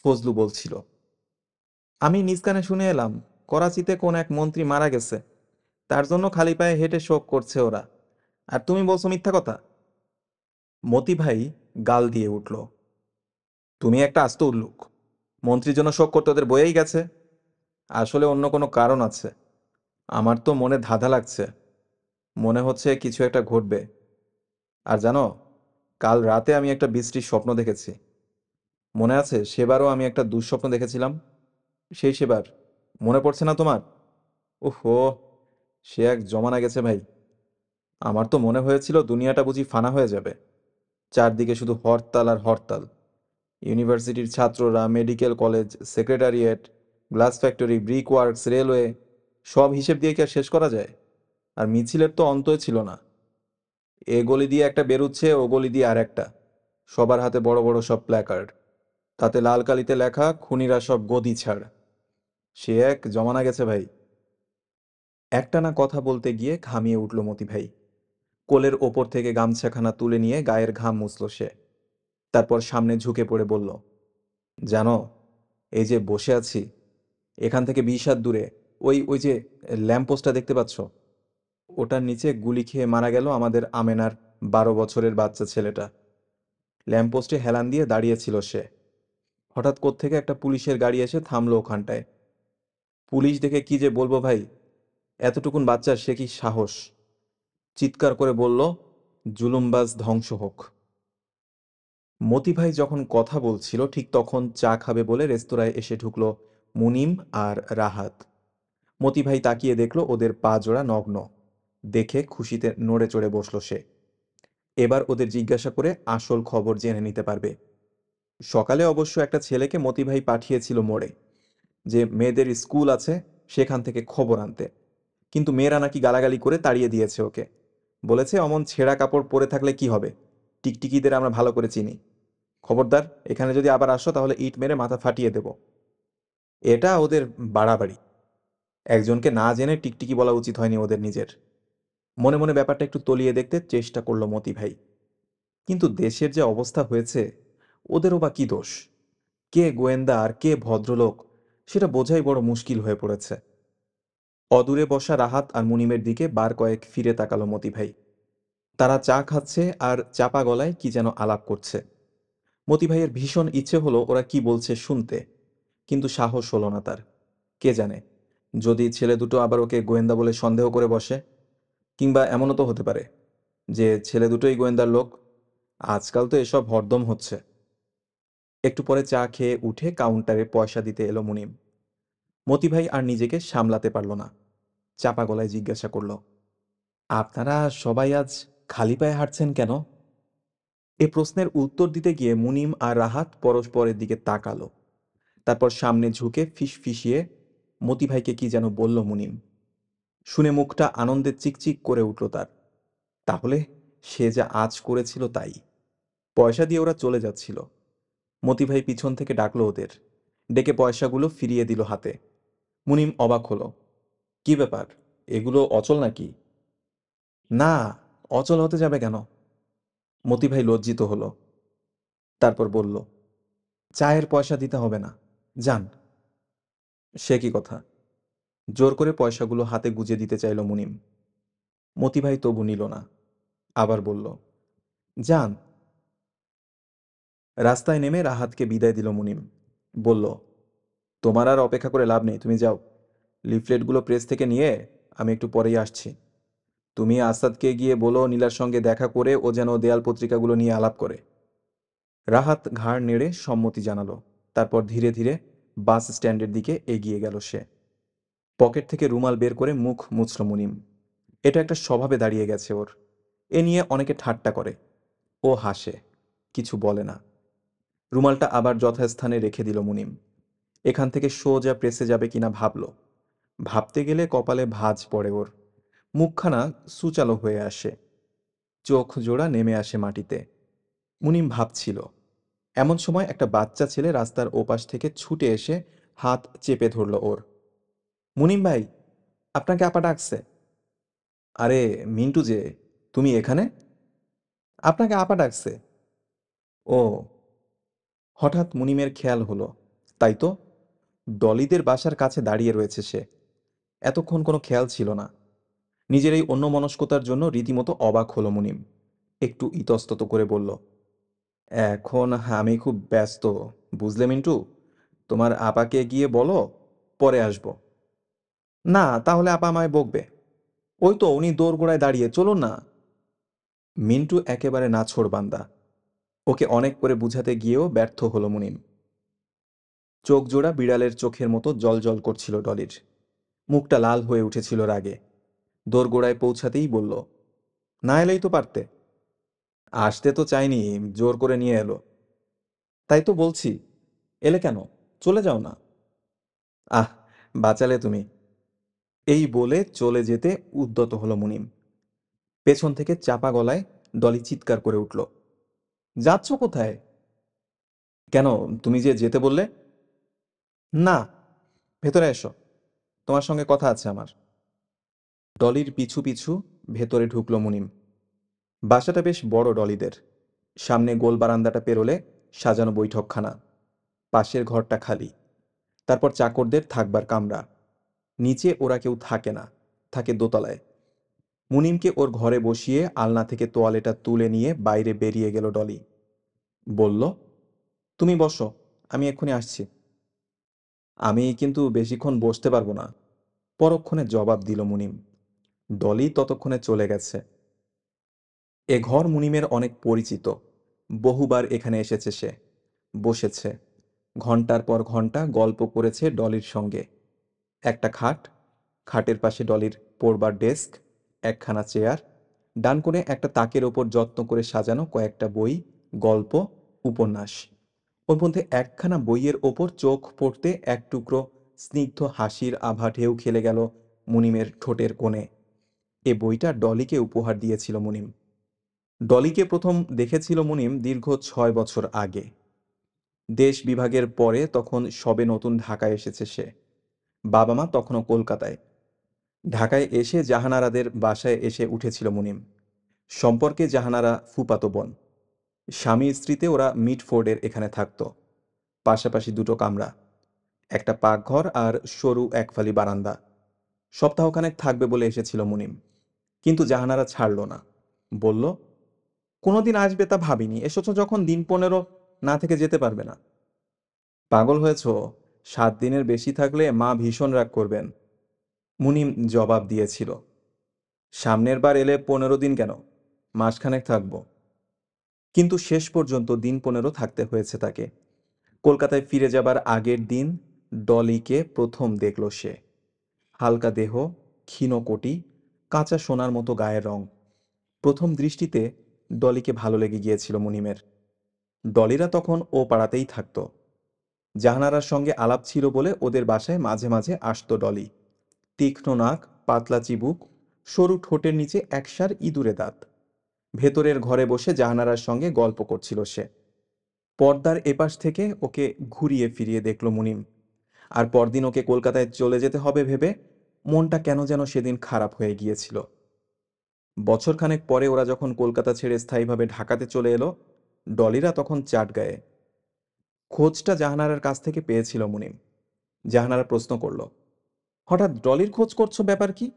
Speaker 1: ফজলু বলছিল, আমি নিজ কানে শুনে এলাম করাচিতে কোন এক মন্ত্রী মারা গেছে, তার জন্য খালি পায়ে হেঁটে শোক করছে ওরা, আর তুমি বলছো মিথ্যা কথা। মতি ভাই গাল দিয়ে উঠল, তুমি একটা আস্ত উল্লুক। মন্ত্রীর জন্য শোক করতে ওদের বয়েই গেছে। আসলে অন্য কোনো কারণ আছে। আমার তো মনে ধাঁধা লাগছে। মনে হচ্ছে কিছু একটা ঘটবে। আর জানো, কাল রাতে আমি একটা বিশ্রী স্বপ্ন দেখেছি। মনে আছে সেবারও আমি একটা দুঃস্বপ্ন দেখেছিলাম? সেই সেবার মনে পড়ছে না তোমার? ওহো, সে এক জমানা গেছে ভাই। আমার তো মনে হয়েছিল দুনিয়াটা বুঝি ফানা হয়ে যাবে। চারদিকে শুধু হরতাল আর হরতাল। ইউনিভার্সিটির ছাত্ররা, medical college, secretariat, glass factory, brick works, railway, সব হিসেব দিয়ে কি আর শেষ করা যায়? আর মিছিলের তো অন্তই ছিল না। এ গলি দিয়ে একটা বেরুচ্ছে, ও গলি দিয়ে আর একটা। সবার হাতে বড় বড় সব প্ল্যাকার্ড। তাতে লাল কালিতে লেখা, খুনিরা সব গদি ছাড়। সে এক জমানা গেছে ভাই। একটানা কথা বলতে গিয়ে ঘামিয়ে উঠল মতি ভাই। কোলের ওপর থেকে গামছাখানা তুলে নিয়ে গায়ের ঘাম মুছল সে। তারপর সামনে ঝুঁকে পড়ে বলল, জানো, এই যে বসে আছি, এখান থেকে ২০ হাত দূরে ওই ওই যে ল্যাম্পপোস্টটা দেখতে পাচ্ছ, ওটার নিচে গুলি খেয়ে মারা গেল আমাদের আমেনার ১২ বছরের বাচ্চা ছেলেটা। ল্যাম্পপোস্টে হেলান দিয়ে দাঁড়িয়েছিল সে। হঠাৎ কোত্থেকে একটা পুলিশের গাড়ি এসে থামলো ওখানটায়। পুলিশ দেখে কি যে বলবো ভাই, এতটুকুন বাচ্চার সে কি সাহস! চিৎকার করে বলল, জুলুমবাজ ধ্বংস হোক। মতি ভাই যখন কথা বলছিল ঠিক তখন চা খাবে বলে রেস্তোরাঁয় এসে ঢুকলো মুনিম আর রাহাত। মতি ভাই তাকিয়ে দেখলো ওদের পা জোড়া নগ্ন। দেখে খুশিতে নড়ে চড়ে বসলো সে। এবার ওদের জিজ্ঞাসা করে আসল খবর জেনে নিতে পারবে। সকালে অবশ্য একটা ছেলেকে মতি ভাই পাঠিয়েছিল মোড়ে, যে মেয়েদের স্কুল আছে সেখান থেকে খবর আনতে। কিন্তু মেয়েরা নাকি গালাগালি করে তাড়িয়ে দিয়েছে ওকে। বলেছে অমন ছেঁড়া কাপড় পরে থাকলে কি হবে, টিকটিকিদের আমরা ভালো করে চিনি। খবরদার, এখানে যদি আবার আসো তাহলে ইট মেরে মাথা ফাটিয়ে দেব। এটা ওদের বাড়াবাড়ি। একজনকে না জেনে টিকটিকি বলা উচিত হয়নি ওদের নিজের। মনে মনে ব্যাপারটা একটু তলিয়ে দেখতে চেষ্টা করলো মতি ভাই। কিন্তু দেশের যে অবস্থা হয়েছে, ওদেরও বা কি দোষ? কে গোয়েন্দা আর কে ভদ্রলোক সেটা বোঝাই বড় মুশকিল হয়ে পড়েছে। অদূরে বসা রাহাত আর মুনিমের দিকে বার কয়েক ফিরে তাকালো মতি ভাই। তারা চা খাচ্ছে আর চাপা গলায় কি যেন আলাপ করছে। মতি ভাইয়ের ভীষণ ইচ্ছে হলো ওরা কি বলছে শুনতে, কিন্তু সাহস হলো না তার। কে জানে, যদি ছেলে দুটো আবার ওকে গোয়েন্দা বলে সন্দেহ করে বসে, কিংবা এমনও তো হতে পারে যে ছেলে দুটোই গোয়েন্দার লোক। আজকাল তো এসব হরদম হচ্ছে। একটু পরে চা খেয়ে উঠে কাউন্টারে পয়সা দিতে এলো মুনিম। মতি ভাই আর নিজেকে সামলাতে পারল না, চাপা গলায় জিজ্ঞাসা করলো, আপনারা সবাই আজ খালি পায়ে হাঁটছেন কেন? এ প্রশ্নের উত্তর দিতে গিয়ে মুনিম আর রাহাত পরস্পরের দিকে তাকালো। তারপর সামনে ঝুঁকে ফিসফিসিয়ে মতি ভাইকে কি যেন বলল মুনিম। শুনে মুখটা আনন্দে চিকচিক করে উঠল তার। তাহলে সে যা আজ করেছিল তাই। পয়সা দিয়ে ওরা চলে যাচ্ছিল। মতি ভাই পিছন থেকে ডাকলো ওদের, ডেকে পয়সাগুলো ফিরিয়ে দিল হাতে। মুনিম অবাক হলো। কি ব্যাপার, এগুলো অচল নাকি? না, অচল হতে যাবে কেন? মতি ভাই লজ্জিত হলো। তারপর বলল, চায়ের পয়সা দিতে হবে না, যান। সে কি কথা? জোর করে পয়সাগুলো হাতে গুজে দিতে চাইল মুনিম। মতি ভাই তবু নিল না, আবার বলল, যান। রাস্তায় নেমে রাহাতকে বিদায় দিল মুনিম। বলল, তোমার আর অপেক্ষা করে লাভ নেই, তুমি যাও। লিফলেটগুলো প্রেস থেকে নিয়ে আমি একটু পরেই আসছি। তুমি আসাদকে গিয়ে বলো নীলার সঙ্গে দেখা করে ও যেন দেয়াল পত্রিকাগুলো নিয়ে আলাপ করে। রাহাত ঘাড় নেড়ে সম্মতি জানালো। তারপর ধীরে ধীরে বাস স্ট্যান্ডের দিকে এগিয়ে গেল সে। পকেট থেকে রুমাল বের করে মুখ মুছল মুনিম। এটা একটা স্বভাবে দাঁড়িয়ে গেছে ওর। এ নিয়ে অনেকে ঠাট্টা করে। ও হাসে, কিছু বলে না। রুমালটা আবার যথাস্থানে রেখে দিল মুনিম। এখান থেকে সোজা প্রেসে যাবে কিনা ভাবল। ভাবতে গেলে কপালে ভাঁজ পড়ে ওর। মুখখানা সুচালো হয়ে আসে। চোখ জোড়া নেমে আসে মাটিতে। মুনিম ভাবছিল। এমন সময় একটা বাচ্চা ছেলে রাস্তার ওপাশ থেকে ছুটে এসে হাত চেপে ধরল ওর। মুনিম ভাই, আপনাকে আপা ডাকছে। আরে মিন্টু যে, তুমি এখানে? আপনাকে আপা ডাকছে। ও। হঠাৎ মুনিমের খেয়াল হলো, তাই তো, ডলিদের বাসার কাছে দাঁড়িয়ে রয়েছে সে। এতক্ষণ কোনো খেয়াল ছিল না। নিজের এই অন্যমনস্কতার জন্য রীতিমতো অবাক হলো মুনিম। একটু ইতস্তত করে বলল, এখন আমি খুব ব্যস্ত, বুঝলে মিন্টু। তোমার আপাকে গিয়ে বলো পরে আসবো। না, তাহলে আপা আমায় বকবে। ওই তো উনি দোরগোড়ায় দাঁড়িয়ে, চলুন না। মিন্টু একেবারে নাছোড়বান্দা। ওকে অনেক করে বুঝাতে গিয়েও ব্যর্থ হলো মুনিম। চোখ জোড়া বিড়ালের চোখের মতো জলজল করছিল ডলির। মুখটা লাল হয়ে উঠেছিল রাগে। দোরগোড়ায় পৌঁছাতেই বলল, না এলেই তো পারতে। আসতে তো চাইনি, জোর করে নিয়ে এলো। তাই তো বলছি, এলে কেন? চলে যাও না। আহ, বাঁচালে তুমি। এই বলে চলে যেতে উদ্যত হলো মুনিম। পেছন থেকে চাপা গলায় ডলি চিৎকার করে উঠল, যাচ্ছ কোথায়? কেন, তুমি যে যেতে বললে। না, ভেতরে এসো, তোমার সঙ্গে কথা আছে আমার। ডলির পিছু পিছু ভেতরে ঢুকলো মুনিম। বাসাটা বেশ বড় ডলিদের। সামনে গোল বারান্দাটা পেরোলে সাজানো বৈঠকখানা। পাশের ঘরটা খালি। তারপর চাকরদের থাকবার কামরা। নিচে ওরা কেউ থাকে না, থাকে দোতলায়। মুনিমকে ওর ঘরে বসিয়ে আলনা থেকে তোয়ালেটা তুলে নিয়ে বাইরে বেরিয়ে গেল ডলি। বলল, তুমি বসো, আমি এক্ষুনি আসছি। আমি কিন্তু বেশিক্ষণ বসতে পারবো না, পরক্ষণে জবাব দিল মুনিম। ডলি ততক্ষণে চলে গেছে। এ ঘর মুনিমের অনেক পরিচিত। বহুবার এখানে এসেছে সে, বসেছে, ঘন্টার পর ঘন্টা গল্প করেছে ডলির সঙ্গে। একটা খাট, খাটের পাশে ডলির পড়বার ডেস্ক, একখানা চেয়ার, ডান কোণে একটা তাকের ওপর যত্ন করে সাজানো কয়েকটা বই, গল্প, উপন্যাস। ওর মধ্যে একখানা বইয়ের ওপর চোখ পড়তে এক টুকরো স্নিগ্ধ হাসির আভা ঢেউ খেলে গেল মুনিমের ঠোঁটের কোণে। এ বইটা ডলিকে উপহার দিয়েছিল মুনিম। ডলিকে প্রথম দেখেছিল মুনিম দীর্ঘ 6 বছর আগে। দেশ বিভাগের পরে তখন সবে নতুন ঢাকায় এসেছে সে। বাবা মা তখনও কলকাতায়। ঢাকায় এসে জাহানারাদের বাসায় এসে উঠেছিল মুনিম। সম্পর্কে জাহানারা ফুফাতো বোন। স্বামী স্ত্রীতে ওরা মিটফোর্ডের এখানে থাকতো। পাশাপাশি দুটো কামরা। একটা পাকঘর আর সরু একফালি বারান্দা। সপ্তাহখানেক থাকবে বলে এসেছিল মুনিম, কিন্তু জাহানারা ছাড়ল না। বলল, কোনোদিন আসবে তা ভাবিনি, এসেছো যখন দিন 15 না থেকে যেতে পারবে না। পাগল হয়েছ? 7 দিনের বেশি থাকলে মা ভীষণ রাগ করবেন। মুনিম জবাব দিয়েছিল, সামনের বার এলে 15 দিন কেন, মাসখানেক থাকবো। কিন্তু শেষ পর্যন্ত দিন 15 থাকতে হয়েছে তাকে। কলকাতায় ফিরে যাবার আগের দিন ডলিকে প্রথম দেখল সে। হালকা দেহ, ক্ষীণ কোটি, কাঁচা সোনার মতো গায়ের রং। প্রথম দৃষ্টিতে ডলিকে ভালো লেগে গিয়েছিল মুনিমের। ডলিরা তখন ও পাড়াতেই থাকতো। জাহানারার সঙ্গে আলাপ ছিল বলে ওদের বাসায় মাঝে মাঝে আসতো ডলি। তীক্ষ্ণ নাক, পাতলা চিবুক, সরু ঠোঁটের নিচে একসার ইঁদুরে দাঁত। ভেতরের ঘরে বসে জাহানারার সঙ্গে গল্প করছিল সে। পর্দার এপাশ থেকে ওকে ঘুরিয়ে ফিরিয়ে দেখল মুনিম। আর পরদিন ওকে কলকাতায় চলে যেতে হবে ভেবে মনটা কেন যেন সেদিন খারাপ হয়ে গিয়েছিল। বছরখানেক পরে ওরা যখন কলকাতা ছেড়ে স্থায়ীভাবে ঢাকাতে চলে এলো, ডলিরা তখন চাটগাঁয়ে। খোঁজটা জাহানারার কাছ থেকে পেয়েছিল মুনিম। জাহানারা প্রশ্ন করল, হঠাৎ ডলির খোঁজ করছো, ব্যাপার কি?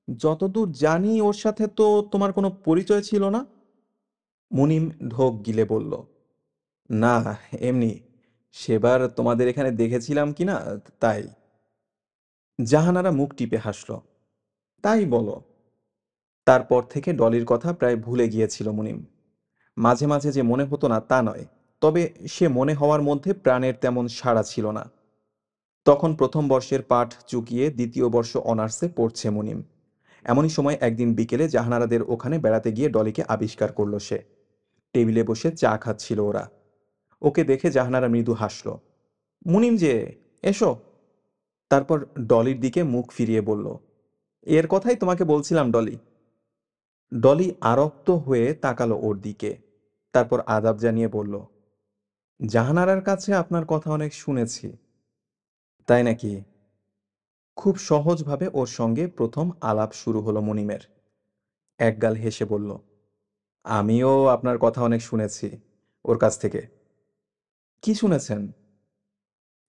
Speaker 1: যতদূর জানি ওর সাথে তো তোমার কোনো পরিচয় ছিল না। মুনিম ঢোক গিলে বলল, না, এমনি, সেবার তোমাদের এখানে দেখেছিলাম কি না, তাই। জাহানারা মুখ টিপে হাসল, তাই বলো? তারপর থেকে ডলির কথা প্রায় ভুলে গিয়েছিল মুনিম। মাঝে মাঝে যে মনে হতো না তা নয়, তবে সে মনে হওয়ার মধ্যে প্রাণের তেমন সাড়া ছিল না। তখন প্রথম বর্ষের পাঠ চুকিয়ে দ্বিতীয় বর্ষ অনার্সে পড়ছে মুনিম। এমনই সময় একদিন বিকেলে জাহানারাদের ওখানে বেড়াতে গিয়ে ডলিকে আবিষ্কার করলো সে। টেবিলে বসে চা খাচ্ছিল ওরা। ওকে দেখে জাহানারা মৃদু হাসল। মুনিম যে, এসো। তারপর ডলির দিকে মুখ ফিরিয়ে বলল, এর কথাই তোমাকে বলছিলাম ডলি। ডলি আরক্ত হয়ে তাকালো ওর দিকে। তারপর আদাব জানিয়ে বলল, জাহানারার কাছে আপনার কথা অনেক শুনেছি। তাই নাকি? খুব সহজভাবে ওর সঙ্গে প্রথম আলাপ শুরু হলো মুনিমের। একগাল হেসে বলল, আমিও আপনার কথা অনেক শুনেছি ওর কাছ থেকে। কি শুনেছেন?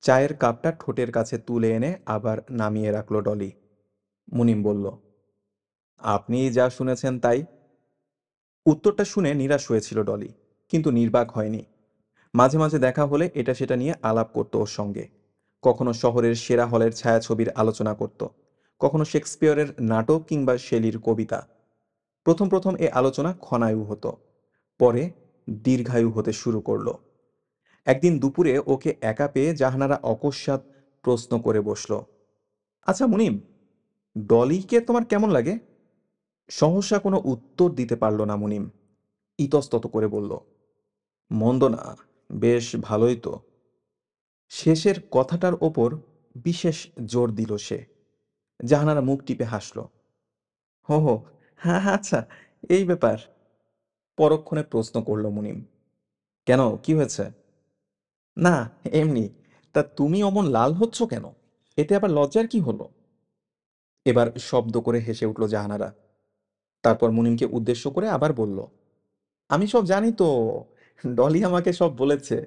Speaker 1: চায়ের কাপটা ঠোঁটের কাছে তুলে এনে আবার নামিয়ে রাখল ডলি। মুনিম বলল, আপনি যা শুনেছেন তাই। উত্তরটা শুনে নিরাশ হয়েছিল ডলি, কিন্তু নির্বাক হয়নি। মাঝে মাঝে দেখা হলে এটা সেটা নিয়ে আলাপ করতো ওর সঙ্গে। কখনো শহরের সেরা হলের ছায়াছবির আলোচনা করত, কখনো শেক্সপিয়রের নাটক কিংবা শেলির কবিতা। প্রথম প্রথম এ আলোচনা ক্ষণায়ু হতো, পরে দীর্ঘায়ু হতে শুরু করলো। একদিন দুপুরে ওকে একা পেয়ে জাহানারা অকস্মাৎ প্রশ্ন করে বসল, আচ্ছা মুনিম, ডলিকে তোমার কেমন লাগে? সহসা কোনো উত্তর দিতে পারল না মুনিম। ইতস্তত করে বলল, মন্দ না, বেশ ভালোই তো। শেষের কথাটার ওপর বিশেষ জোর দিল সে। জাহানারা মুখ টিপে হাসল, হো হো, হ্যাঁ হ্যাঁ, আচ্ছা, এই ব্যাপার। পরক্ষণে প্রশ্ন করল মুনিম, কেন, কি হয়েছে? না, এমনি। তা তুমি অমন লাল হচ্ছ কেন? এতে আবার লজ্জার কি হলো? এবার শব্দ করে হেসে উঠল জাহানারা। তারপর মুনিমকে উদ্দেশ্য করে আবার বলল, আমি সব জানি তো, ডলি আমাকে সব বলেছে।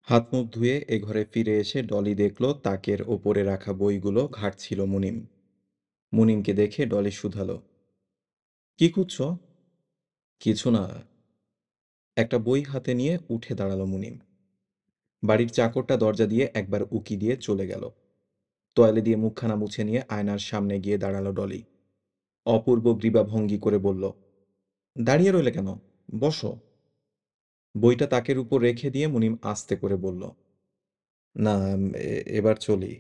Speaker 1: হাত মুখ ধুয়ে এ ঘরে ফিরে এসে ডলি দেখল তাকের ওপরে রাখা বইগুলো ঘাঁটছিল মুনিম। মুনিমকে দেখে ডলি শুধালো, কি খুঁজছো? কিছু না। একটা বই হাতে নিয়ে উঠে দাঁড়ালো মুনিম। বাড়ির চাকরটা দরজা দিয়ে একবার উকি দিয়ে চলে গেল। তোয়ালে দিয়ে মুখখানা মুছে নিয়ে আয়নার সামনে গিয়ে দাঁড়ালো ডলি। অপূর্ব গ্রীবাভঙ্গি করে বলল, দাঁড়িয়ে রইলে কেন, বসো। বইটা তাকের উপর রেখে দিয়ে মুনিম আস্তে করে বলল, না, এবার চলি।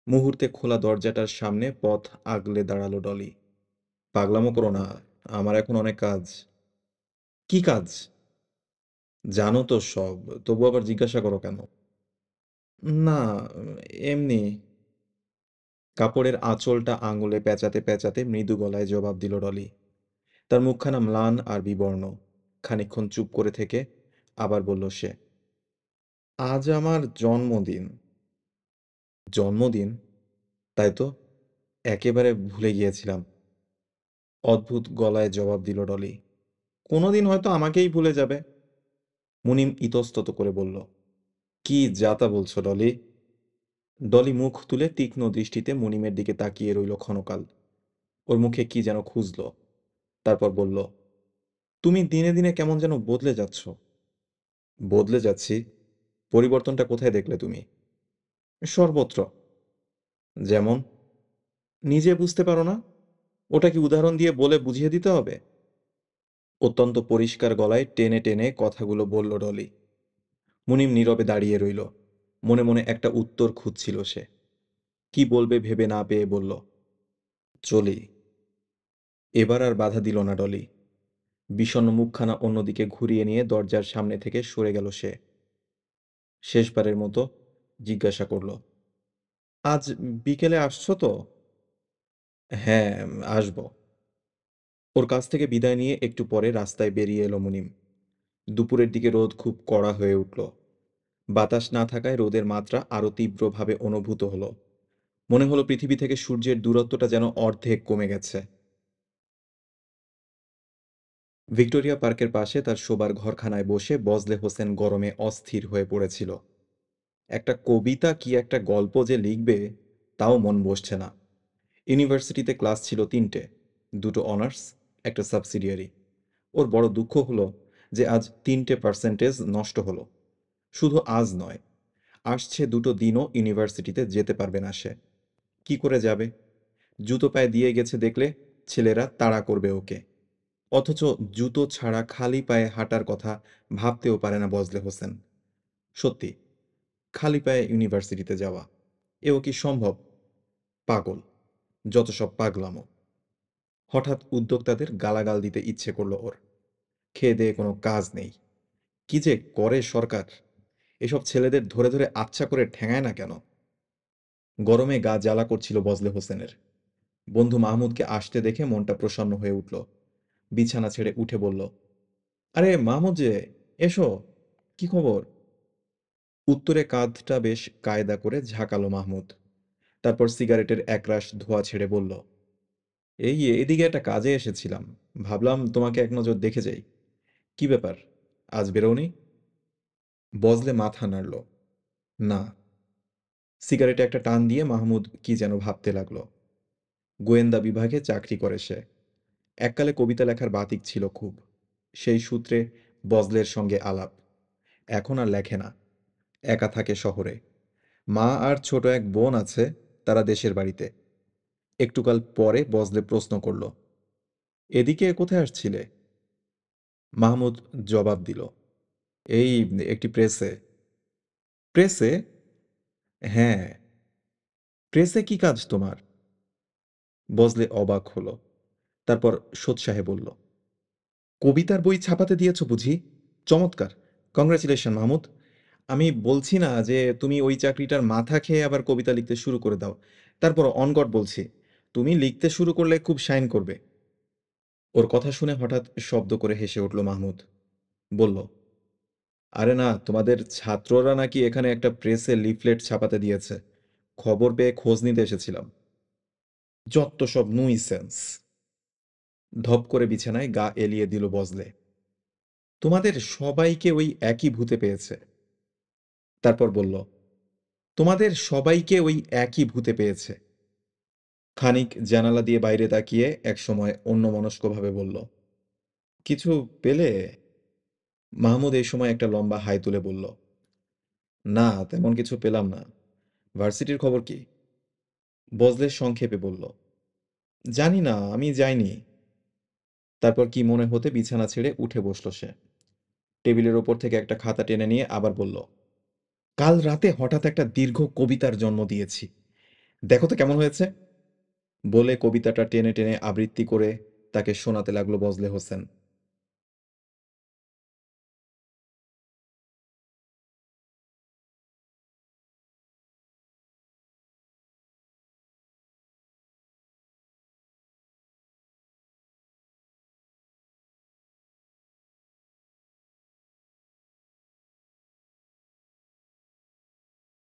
Speaker 1: মুহূর্তে খোলা দরজাটার সামনে পথ আগলে দাঁড়ালো ডলি। পাগলামো করো না, আমার এখন অনেক কাজ। কি কাজ? জানো তো সব, তবু আবার জিজ্ঞাসা করো কেন? না, এমনি। কাপড়ের আঁচলটা আঙুলে পেঁচাতে পেঁচাতে মৃদু গলায় জবাব দিল ডলি। তার মুখখানা ম্লান আর বিবর্ণ। খানিকক্ষণ চুপ করে থেকে আবার বলল সে, আজ আমার জন্মদিন। জন্মদিন? তাই তো, একেবারে ভুলে গিয়েছিলাম। অদ্ভুত গলায় জবাব দিল ডলি। কোনোদিন হয়তো আমাকেই ভুলে যাবে। মুনিম ইতস্তত করে বলল, কি যাতা বলছো ডলি? ডলি মুখ তুলে তীক্ষ্ণ দৃষ্টিতে মুনিমের দিকে তাকিয়ে রইল ক্ষণকাল। ওর মুখে কি যেন খুঁজল। তারপর বলল, তুমি দিনে দিনে কেমন যেন বদলে যাচ্ছ। বদলে যাচ্ছি? পরিবর্তনটা কোথায় দেখলে তুমি? সর্বত্র। যেমন? নিজে বুঝতে পারো না? ওটা কি উদাহরণ দিয়ে বলে বুঝিয়ে দিতে হবে? অত্যন্ত পরিষ্কার গলায় টেনে টেনে কথাগুলো বলল ডলি। মুনিম নীরবে দাঁড়িয়ে রইল। মনে মনে একটা উত্তর খুঁজছিল সে। কি বলবে ভেবে না পেয়ে বলল, চলি। এবার আর বাধা দিল না ডলি। বিষণ্ণ মুখখানা অন্যদিকে ঘুরিয়ে নিয়ে দরজার সামনে থেকে সরে গেল সে। শেষবারের মতো জিজ্ঞাসা করল, আজ বিকেলে আসছো তো? হ্যাঁ, আসব। ওর কাছ থেকে বিদায় নিয়ে একটু পরে রাস্তায় বেরিয়ে এলো মুনিম। দুপুরের দিকে রোদ খুব কড়া হয়ে উঠল। বাতাস না থাকায় রোদের মাত্রা আরো তীব্রভাবে অনুভূত হলো। মনে হলো পৃথিবী থেকে সূর্যের দূরত্বটা যেন অর্ধেক কমে গেছে। ভিক্টোরিয়া পার্কের পাশে তার শোবার ঘরখানায় বসে বজলে হোসেন গরমে অস্থির হয়ে পড়েছিল। একটা কবিতা কি একটা গল্প যে লিখবে, তাও মন বসছে না। ইউনিভার্সিটিতে ক্লাস ছিল ৩টে, দুটো অনার্স, একটা সাবসিডিয়ারি। ওর বড় দুঃখ হলো যে আজ ৩টে পার্সেন্টেজ নষ্ট হলো। শুধু আজ নয়, আসছে দুটো দিনও ইউনিভার্সিটিতে যেতে পারবে না সে। কি করে যাবে? জুতো পায়ে দিয়ে গেছে দেখলে ছেলেরা তাড়া করবে ওকে। অথচ জুতো ছাড়া খালি পায়ে হাঁটার কথা ভাবতেও পারে না বজলে হোসেন। সত্যি, খালি পায়ে ইউনিভার্সিটিতে যাওয়া এও কি সম্ভব? পাগল, যত সব পাগলামো। হঠাৎ উদ্যোক্তাদের গালাগাল দিতে ইচ্ছে করলো ওর। খেয়ে দেয়ে কোনো কাজ নেই। কি যে করে সরকার! এসব ছেলেদের ধরে ধরে আচ্ছা করে ঠ্যাঙায় না কেন? গরমে গা জ্বালা করছিল বজলে হোসেনের। বন্ধু মাহমুদকে আসতে দেখে মনটা প্রসন্ন হয়ে উঠল। বিছানা ছেড়ে উঠে বলল, আরে মাহমুদ যে, এসো। কি খবর? উত্তরে কাঁধটা বেশ কায়দা করে ঝাঁকালো মাহমুদ। তারপর সিগারেটের একরাশ ধোঁয়া ছেড়ে বলল, এই এদিকে একটা কাজে এসেছিলাম। ভাবলাম তোমাকে এক নজর দেখে যাই। কি ব্যাপার, আজ বেরোনি? বজলে মাথা নাড়ল। না। সিগারেটে একটা টান দিয়ে মাহমুদ কি যেন ভাবতে লাগলো। গোয়েন্দা বিভাগে চাকরি করে সে। এককালে কবিতা লেখার বাতিক ছিল খুব। সেই সূত্রে বজলের সঙ্গে আলাপ। এখন আর লেখে না। একা থাকে শহরে। মা আর ছোট এক বোন আছে, তারা দেশের বাড়িতে। একটুকাল পরে বজলে প্রশ্ন করল, এদিকে কোথায় আসছিলে? মাহমুদ জবাব দিল, এই একটি প্রেসে। প্রেসে? হ্যাঁ। প্রেসে কি কাজ তোমার? বজলে অবাক হলো। তারপর সোৎসাহে বলল, কবিতার বই ছাপাতে দিয়েছ বুঝি? চমৎকার! কংগ্রাচুলেশন মাহমুদ। আমি বলছি না যে তুমি ওই চাকরিটার মাথা খেয়ে আবার কবিতা লিখতে শুরু করে দাও। তারপর অন গড বলছি, তুমি লিখতে শুরু করলে খুব শাইন করবে। ওর কথা শুনে হঠাৎ শব্দ করে হেসে উঠল মাহমুদ। বলল, আরে না, তোমাদের ছাত্ররা নাকি এখানে একটা প্রেসে লিফলেট ছাপাতে দিয়েছে। খবর পেয়ে খোঁজ নিতে এসেছিলাম। যত সব নুইসেন্স! ধপ করে বিছানায় গা এলিয়ে দিল বজলে। তোমাদের সবাইকে ওই একই ভূতে পেয়েছে। তারপর বলল, তোমাদের সবাইকে ওই একই ভূতে পেয়েছে। খানিক জানালা দিয়ে বাইরে তাকিয়ে একসময় অন্যমনস্কভাবে বলল, কিছু পেলে? মাহমুদ এই সময় একটা লম্বা হাই তুলে বলল, না তেমন কিছু পেলাম না। ভার্সিটির খবর কি? বজলে সংক্ষেপে বলল, জানি না, আমি যাইনি। তারপর কি মনে হতে বিছানা ছেড়ে উঠে বসল সে। টেবিলের ওপর থেকে একটা খাতা টেনে নিয়ে আবার বলল, কাল রাতে হঠাৎ একটা দীর্ঘ কবিতার জন্ম দিয়েছি। দেখো তো কেমন হয়েছে? বলে কবিতাটা টেনে টেনে আবৃত্তি করে তাকে শোনাতে লাগলো বজলে হোসেন।